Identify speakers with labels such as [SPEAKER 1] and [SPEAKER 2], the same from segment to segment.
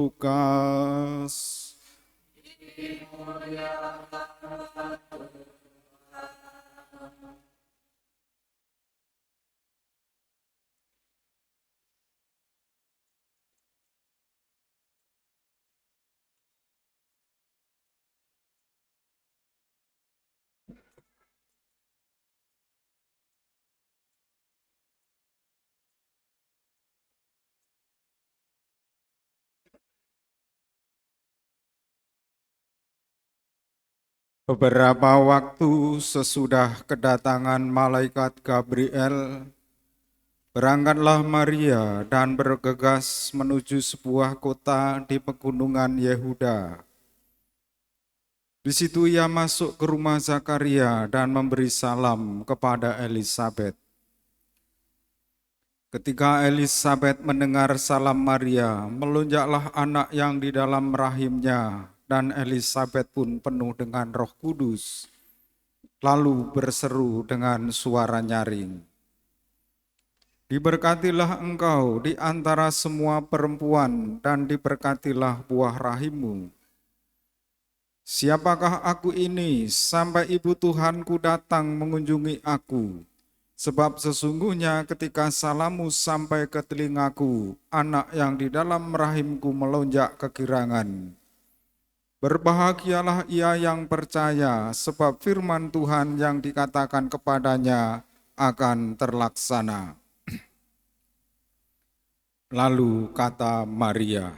[SPEAKER 1] Lukas. Beberapa waktu sesudah kedatangan malaikat Gabriel, berangkatlah Maria dan bergegas menuju sebuah kota di pegunungan Yehuda. Di situ ia masuk ke rumah Zakaria dan memberi salam kepada Elisabet. Ketika Elisabet mendengar salam Maria, melonjaklah anak yang di dalam rahimnya, dan Elisabet pun penuh dengan Roh Kudus, lalu berseru dengan suara nyaring, "Diberkatilah engkau di antara semua perempuan, dan diberkatilah buah rahimmu. Siapakah aku ini sampai ibu Tuhanku datang mengunjungi aku? Sebab sesungguhnya ketika salammu sampai ke telingaku, anak yang di dalam rahimku melonjak kegirangan. Berbahagialah ia yang percaya, sebab firman Tuhan yang dikatakan kepadanya akan terlaksana." Lalu kata Maria,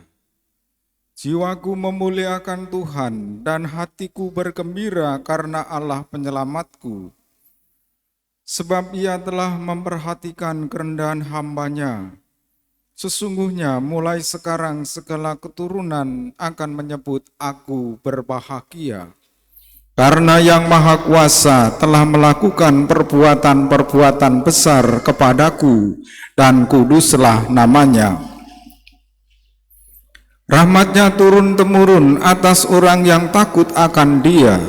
[SPEAKER 1] "Jiwaku memuliakan Tuhan, dan hatiku bergembira karena Allah penyelamatku. Sebab ia telah memperhatikan kerendahan hamba-Nya. Sesungguhnya mulai sekarang segala keturunan akan menyebut aku berbahagia. Karena Yang Maha Kuasa telah melakukan perbuatan-perbuatan besar kepadaku, dan kuduslah namanya. Rahmat-Nya turun-temurun atas orang yang takut akan Dia.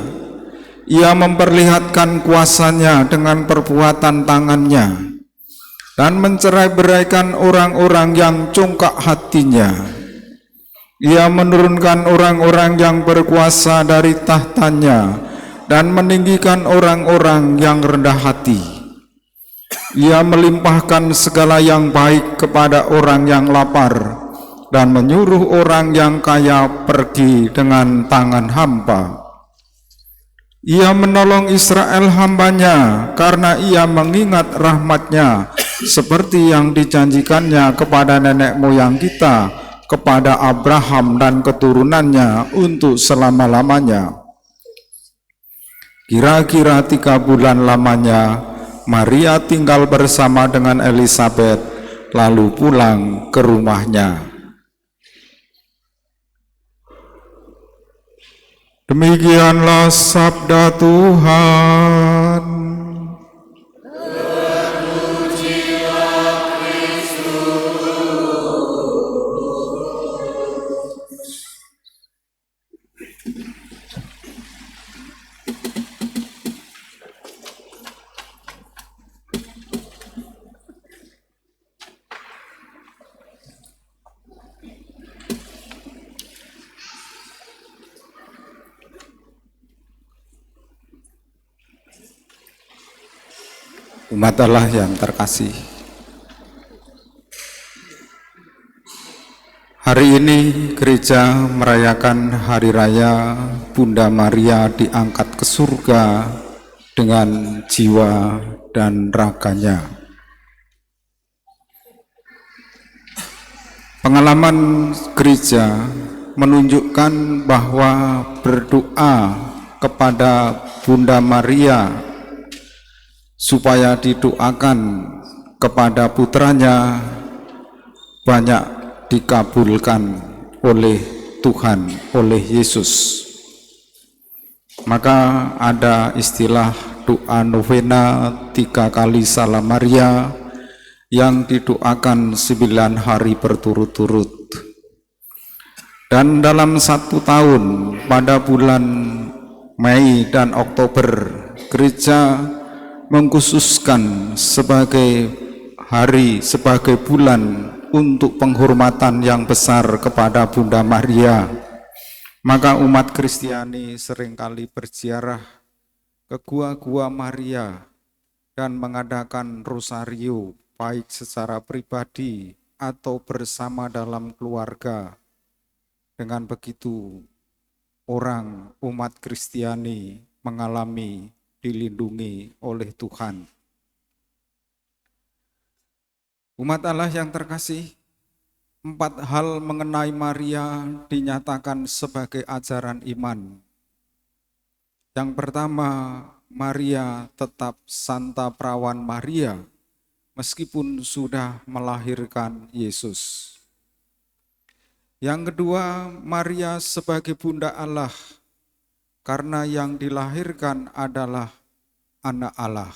[SPEAKER 1] Ia memperlihatkan kuasa-Nya dengan perbuatan tangan-Nya, dan mencerai-beraikan orang-orang yang congkak hatinya. Ia menurunkan orang-orang yang berkuasa dari tahtanya, dan meninggikan orang-orang yang rendah hati. Ia melimpahkan segala yang baik kepada orang yang lapar, dan menyuruh orang yang kaya pergi dengan tangan hampa. Ia menolong Israel hamba-Nya, karena ia mengingat rahmat-Nya, seperti yang dijanjikannya kepada nenek moyang kita, kepada Abraham dan keturunannya untuk selama-lamanya. Kira-kira 3 bulan lamanya, Maria tinggal bersama dengan Elisabet, lalu pulang ke rumahnya. Demikianlah sabda Tuhan. Umat Allah yang terkasih, hari ini gereja merayakan hari raya Bunda Maria diangkat ke surga dengan jiwa dan raganya. Pengalaman gereja menunjukkan bahwa berdoa kepada Bunda Maria supaya didoakan kepada putranya banyak dikabulkan oleh Tuhan, oleh Yesus. Maka ada istilah doa novena 3 kali Salam Maria yang didoakan 9 hari berturut-turut. Dan dalam 1 tahun pada bulan Mei dan Oktober, gereja mengkhususkan sebagai hari, sebagai bulan untuk penghormatan yang besar kepada Bunda Maria, maka umat Kristiani seringkali berziarah ke gua-gua Maria dan mengadakan rosario baik secara pribadi atau bersama dalam keluarga. Dengan begitu, umat Kristiani mengalami dilindungi oleh Tuhan. Umat Allah yang terkasih, 4 hal mengenai Maria dinyatakan sebagai ajaran iman. Yang pertama, Maria tetap Santa Perawan Maria meskipun sudah melahirkan Yesus. Yang kedua, Maria sebagai Bunda Allah karena yang dilahirkan adalah anak Allah.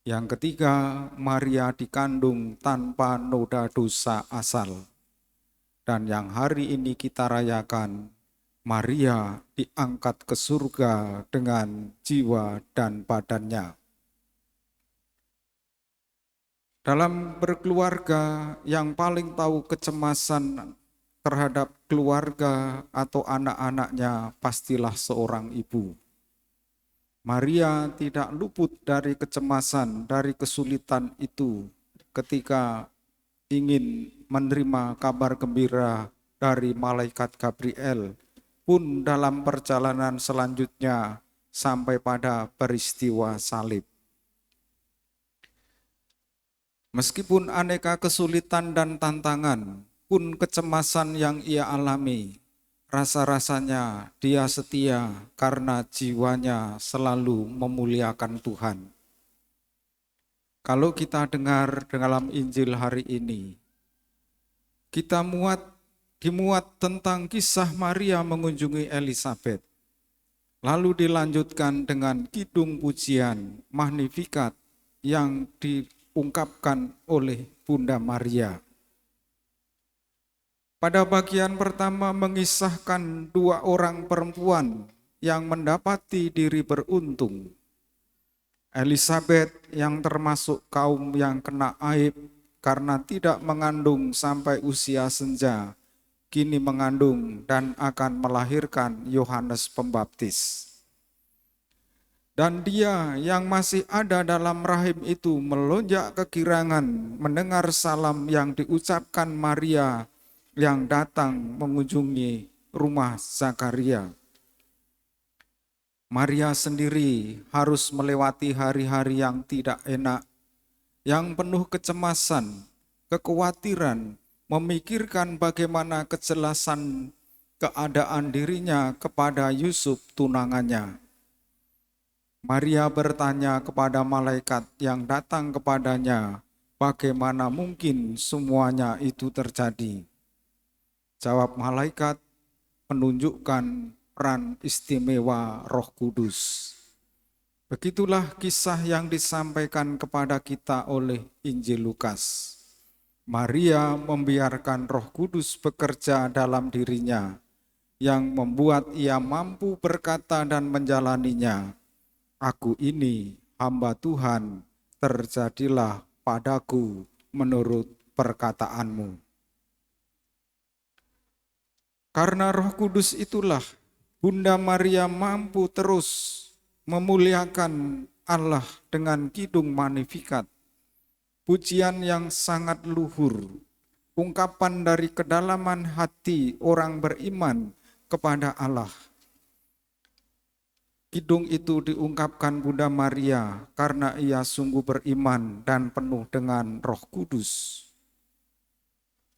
[SPEAKER 1] Yang ketiga, Maria dikandung tanpa noda dosa asal. Dan yang hari ini kita rayakan, Maria diangkat ke surga dengan jiwa dan badannya. Dalam berkeluarga, yang paling tahu kecemasan terhadap keluarga atau anak-anaknya pastilah seorang ibu. Maria tidak luput dari kecemasan, dari kesulitan itu ketika ingin menerima kabar gembira dari malaikat Gabriel, pun dalam perjalanan selanjutnya sampai pada peristiwa salib. Meskipun aneka kesulitan dan tantangan, pun kecemasan yang ia alami, rasa-rasanya dia setia karena jiwanya selalu memuliakan Tuhan. Kalau kita dengar dalam Injil hari ini, kita dimuat tentang kisah Maria mengunjungi Elisabet. Lalu dilanjutkan dengan kidung pujian Magnificat yang diungkapkan oleh Bunda Maria. Pada bagian pertama mengisahkan 2 orang perempuan yang mendapati diri beruntung. Elisabet yang termasuk kaum yang kena aib karena tidak mengandung sampai usia senja, kini mengandung dan akan melahirkan Yohanes Pembaptis. Dan dia yang masih ada dalam rahim itu melonjak kegirangan mendengar salam yang diucapkan Maria yang datang mengunjungi rumah Zakaria. Maria sendiri harus melewati hari-hari yang tidak enak, yang penuh kecemasan, kekhawatiran, memikirkan bagaimana kejelasan keadaan dirinya kepada Yusuf tunangannya. Maria bertanya kepada malaikat yang datang kepadanya, bagaimana mungkin semuanya itu terjadi? Jawab malaikat menunjukkan peran istimewa Roh Kudus. Begitulah kisah yang disampaikan kepada kita oleh Injil Lukas. Maria membiarkan Roh Kudus bekerja dalam dirinya, yang membuat ia mampu berkata dan menjalaninya. Aku ini hamba Tuhan, terjadilah padaku menurut perkataanmu. Karena Roh Kudus itulah Bunda Maria mampu terus memuliakan Allah dengan kidung Magnificat, pujian yang sangat luhur, ungkapan dari kedalaman hati orang beriman kepada Allah. Kidung itu diungkapkan Bunda Maria karena ia sungguh beriman dan penuh dengan Roh Kudus.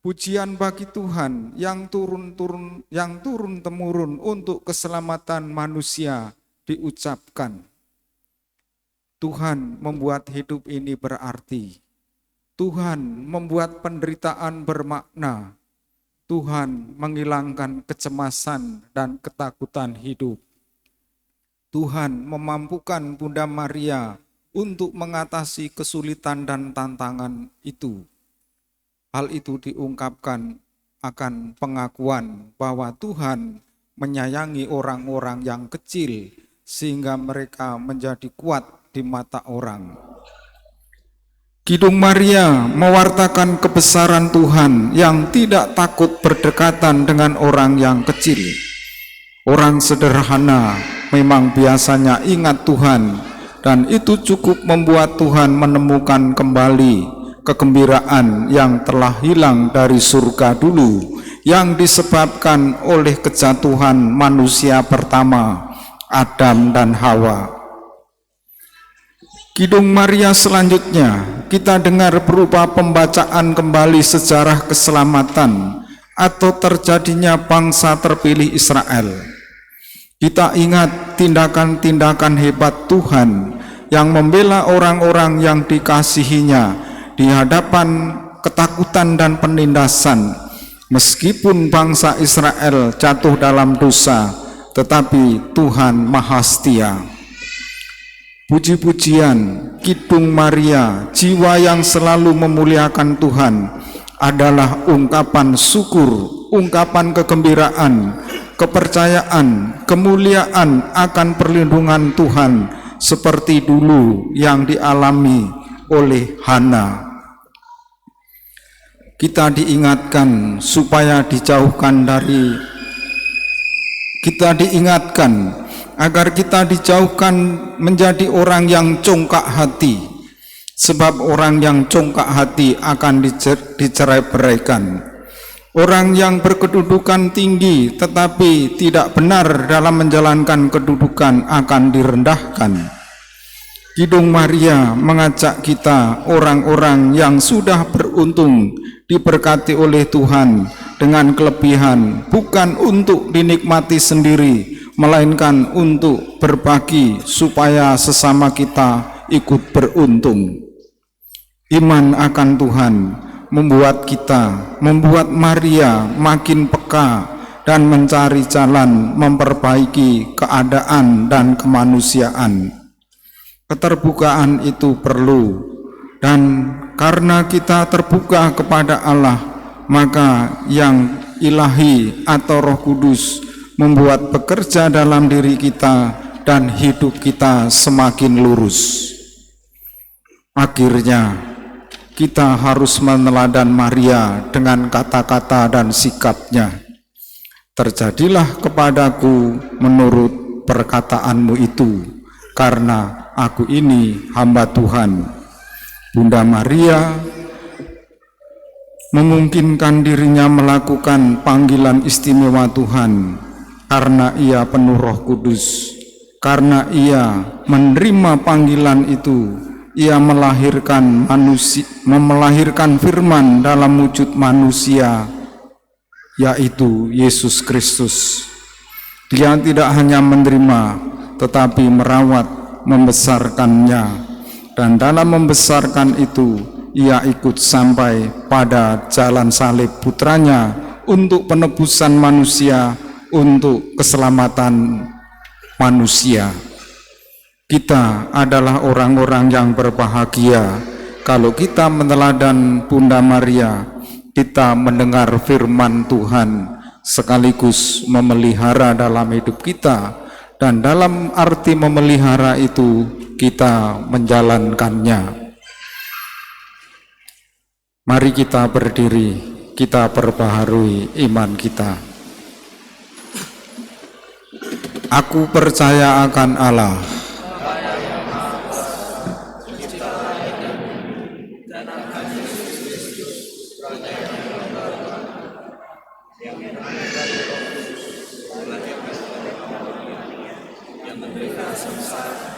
[SPEAKER 1] Pujian bagi Tuhan yang turun-temurun untuk keselamatan manusia diucapkan. Tuhan membuat hidup ini berarti. Tuhan membuat penderitaan bermakna. Tuhan menghilangkan kecemasan dan ketakutan hidup. Tuhan memampukan Bunda Maria untuk mengatasi kesulitan dan tantangan itu. Hal itu diungkapkan akan pengakuan bahwa Tuhan menyayangi orang-orang yang kecil sehingga mereka menjadi kuat di mata orang. Kidung Maria mewartakan kebesaran Tuhan yang tidak takut berdekatan dengan orang yang kecil. Orang sederhana memang biasanya ingat Tuhan, dan itu cukup membuat Tuhan menemukan kembali kegembiraan yang telah hilang dari surga dulu, yang disebabkan oleh kejatuhan manusia pertama, Adam dan Hawa. Kidung Maria selanjutnya kita dengar berupa pembacaan kembali sejarah keselamatan atau terjadinya bangsa terpilih Israel. Kita ingat tindakan-tindakan hebat Tuhan yang membela orang-orang yang dikasihinya di hadapan ketakutan dan penindasan. Meskipun bangsa Israel jatuh dalam dosa, tetapi Tuhan Maha Setia. Puji-pujian Kidung Maria, jiwa yang selalu memuliakan Tuhan, adalah ungkapan syukur, ungkapan kegembiraan, kepercayaan, kemuliaan akan perlindungan Tuhan seperti dulu yang dialami oleh Hana. Kita diingatkan agar kita dijauhkan menjadi orang yang congkak hati, sebab orang yang congkak hati akan dicerai-beraikan. Orang yang berkedudukan tinggi tetapi tidak benar dalam menjalankan kedudukan akan direndahkan. Kidung Maria mengajak kita, orang-orang yang sudah beruntung, diberkati oleh Tuhan dengan kelebihan, bukan untuk dinikmati sendiri, melainkan untuk berbagi supaya sesama kita ikut beruntung. Iman akan Tuhan membuat Maria makin peka dan mencari jalan memperbaiki keadaan dan kemanusiaan. Keterbukaan itu perlu, dan karena kita terbuka kepada Allah, maka yang ilahi atau Roh Kudus membuat bekerja dalam diri kita dan hidup kita semakin lurus. Akhirnya kita harus meneladan Maria dengan kata-kata dan sikapnya. Terjadilah kepadaku menurut perkataanmu itu, karena aku ini hamba Tuhan. Bunda Maria memungkinkan dirinya melakukan panggilan istimewa Tuhan karena ia penuh Roh Kudus. Karena ia menerima panggilan itu, ia melahirkan firman dalam wujud manusia, yaitu Yesus Kristus. Dia tidak hanya menerima, tetapi merawat, membesarkannya, dan dalam membesarkan itu ia ikut sampai pada jalan salib putranya untuk penebusan manusia, untuk keselamatan manusia. Kita adalah orang-orang yang berbahagia kalau kita meneladan Bunda Maria. Kita mendengar firman Tuhan sekaligus memelihara dalam hidup kita, dan dalam arti memelihara itu kita menjalankannya. Mari kita berdiri, kita perbaharui iman kita. Aku percaya akan Allah,
[SPEAKER 2] yang menderita sengsara